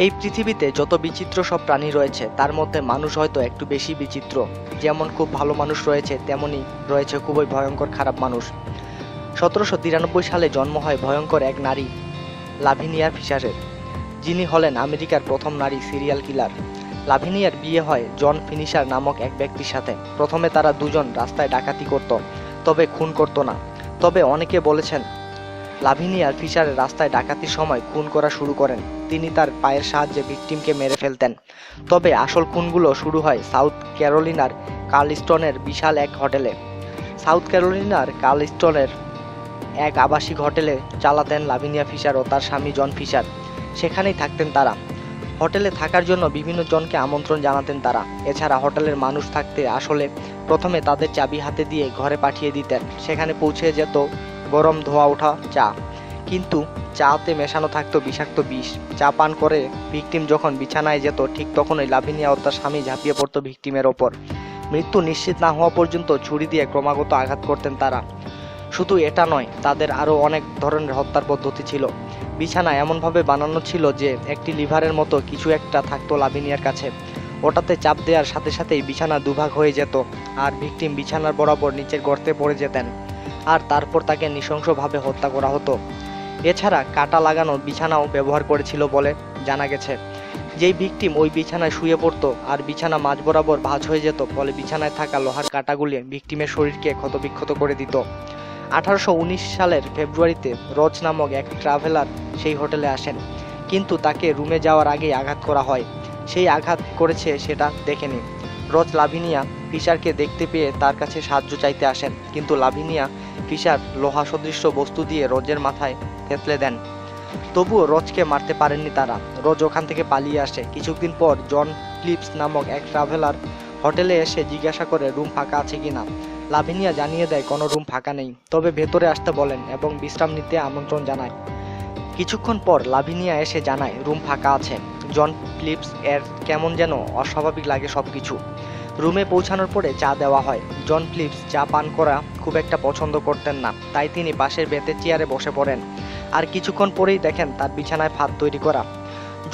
এই পৃথিবীতে যত বিচিত্র সব প্রাণী রয়েছে তার মধ্যে মানুষ হয়তো একটু বেশি বিচিত্র। যেমন খুব ভালো মানুষ রয়েছে, তেমনি রয়েছে খুবই ভয়ঙ্কর খারাপ মানুষ। 1793 সালে জন্ম হয় ভয়ঙ্কর এক নারী লাভিনিয়া ফিশারের, যিনি হলেন আমেরিকার প্রথম নারী সিরিয়াল কিলার। লাভিনিয়ার বিয়ে হয় জন ফিনিশার নামক এক ব্যক্তির সাথে। প্রথমে তারা দুজন রাস্তায় ডাকাতি করত, তবে খুন করত না। তবে অনেকে বলেছেন লাভিনিয়ার ফিশারের রাস্তায় ডাকাতির সময় খুন করা শুরু করেন। তিনি তার পায়ের সাহায্যে ভিকটিমকে মেরে ফেলতেন। তবে আসল খুনগুলো শুরু হয় সাউথ ক্যারোলিনার কার্লস্টনের বিশাল এক হোটেলে। সাউথ ক্যারোলিনার কার্লস্টনের এক আবাসিক হোটেলে চালাতেন লাভিনিয়া ফিশার ও তার স্বামী জন ফিশার। সেখানেই থাকতেন তারা। হোটেলে থাকার জন্য বিভিন্ন জনকে আমন্ত্রণ জানাতেন তারা। এছাড়া হোটেলের মানুষ থাকতে আসলে প্রথমে তাদের চাবি হাতে দিয়ে ঘরে পাঠিয়ে দিতেন। সেখানে পৌঁছে যেত গরম ধোয়া ওঠা চা, কিন্তু চাতে মেশানো থাকতো বিষাক্ত বিষ। চা পান করে ভিকটিম যখন বিছানায় যেত, ঠিক তখনই লাভিনিয়া ও তার স্বামী ঝাঁপিয়ে পড়তো ভিকটিমের ওপর। মৃত্যু নিশ্চিত না হওয়া পর্যন্ত ছুরি দিয়ে ক্রমাগত আঘাত করতেন তারা। শুধু এটা নয়, তাদের আরও অনেক ধরনের হত্যার পদ্ধতি ছিল। বিছানা এমনভাবে বানানো ছিল যে একটি লিভারের মতো কিছু একটা থাকতো লাভিনিয়ার কাছে। ওটাতে চাপ দেওয়ার সাথে সাথেই বিছানা দুভাগ হয়ে যেত, আর ভিকটিম বিছানার বরাবর নিচের গর্তে পড়ে যেতেন, আর তারপর তাকে নৃশংসভাবে হত্যা করা হতো। এছাড়া কাটা লাগানো বিছানাও ব্যবহার করেছিল বলে জানা গেছে। যেই ভিকটিম ওই বিছানায় শুয়ে পড়তো আর বিছানা মাঝ বরাবর ভাঁজ হয়ে যেত, ফলে বিছানায় থাকা লোহার কাঁটাগুলি ভিকটিমের শরীরকে ক্ষতবিক্ষত করে দিত। 1819 সালের ফেব্রুয়ারিতে রজ নামক এক ট্রাভেলার সেই হোটেলে আসেন, কিন্তু তাকে রুমে যাওয়ার আগেই আঘাত করা হয়। সেই আঘাত করেছে সেটা দেখেনি। রজ লাভিনিয়া ফিশারকে দেখতে পেয়ে তার কাছে সাহায্য চাইতে আসেন, কিন্তু লাভিনিয়া ফিশার লোহা সদৃশ বস্তু দিয়ে রজের মাথায় থেতলে দেন। তবুও রজকে মারতে পারেননি তারা। রজ ওখান থেকে পালিয়ে আসে। কিছুদিন পর জন ফিলিপস নামক এক ট্রাভেলার হোটেলে এসে জিজ্ঞাসা করে রুম ফাঁকা আছে কিনা। লাভিনিয়া জানিয়ে দেয় কোনো রুম ফাঁকা নেই, তবে ভেতরে আসতে বলেন এবং বিশ্রাম নিতে আমন্ত্রণ জানায়। কিছুক্ষণ পর লাভিনিয়া এসে জানায় রুম ফাঁকা আছে। জন ফিলিপস এর কেমন যেন অস্বাভাবিক লাগে সবকিছু। রুমে পৌঁছানোর পরে চা দেওয়া হয়। জন ফিলিপস চা পান করা খুব একটা পছন্দ করতেন না, তাই তিনি পাশের বেতের চেয়ারে বসে পড়েন। আর কিছুক্ষণ পরেই দেখেন তার বিছানায় ফাঁদ তৈরি করা।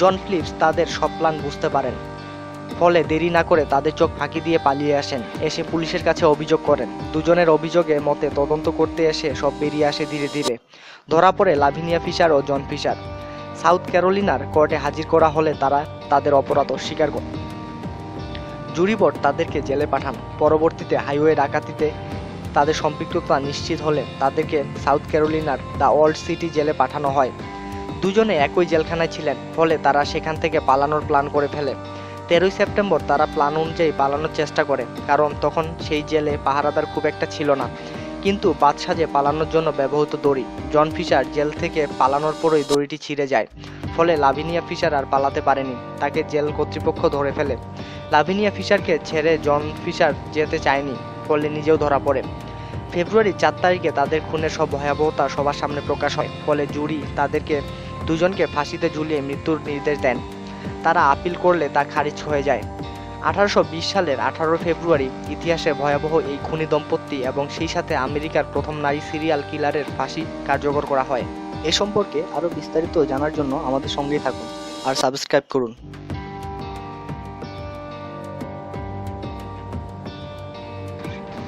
জন ফিলিপস তাদের সব প্ল্যান বুঝতে পারেন, ফলে দেরি না করে তাদের চোখ ফাঁকি দিয়ে পালিয়ে আসেন। এসে পুলিশের কাছে অভিযোগ করেন। দুজনের অভিযোগে মতে তদন্ত করতে এসে সব বেরিয়ে আসে ধীরে ধীরে। ধরা পড়ে লাভিনিয়া ফিশার ও জন ফিশার। সাউথ ক্যারোলিনার কোর্টে হাজির করা হলে তারা তাদের অপরাধ অস্বীকার করে। জুরি বোর্ড তাদেরকে জেলে পাঠান। পরবর্তীতে হাইওয়ে ডাকাতিতে তাদের সম্পৃক্ততা নিশ্চিত হলে তাদেরকে সাউথ ক্যারোলিনার দ্য ওল্ড সিটি জেলে পাঠানো হয়। দুজনে একই জেলখানায় ছিলেন, ফলে তারা সেখান থেকে পালানোর প্ল্যান করে ফেলে। 13 সেপ্টেম্বর তারা প্ল্যান অনুযায়ী পালানোর চেষ্টা করে, কারণ তখন সেই জেলে পাহারাদার খুব একটা ছিল না। কিন্তু বাদসাজে পালানোর জন্য ব্যবহৃত দড়ি। জন ফিশার জেল থেকে পালানোর পরই দড়িটি ছিঁড়ে যায়, ফলে লাভিনিয়া ফিশার আর পালাতে পারেনি। তাকে জেল কর্তৃপক্ষ ধরে ফেলে। লাভিনিয়া ফিশারকে ছেড়ে জন ফিশার যেতে চায়নি, ফলে নিজেও ধরা পড়ে। ফেব্রুয়ারি 4 তারিখে তাদের খুনের সব ভয়াবহতা সবার সামনে প্রকাশ হয়, ফলে জুরি তাদেরকে দুজনকে ফাঁসিতে ঝুলিয়ে মৃত্যুর নির্দেশ দেন। তারা আপিল করলে তা খারিজ হয়ে যায়। 1820 সালের 18 ফেব্রুয়ারি ইতিহাসে ভয়াবহ এই খুনি দম্পতি এবং সেই সাথে আমেরিকার প্রথম নারী সিরিয়াল কিলারের ফাঁসি কার্যকর করা হয়। এ সম্পর্কে আরও বিস্তারিত জানার জন্য আমাদের সঙ্গেই থাকুন আর সাবস্ক্রাইব করুন।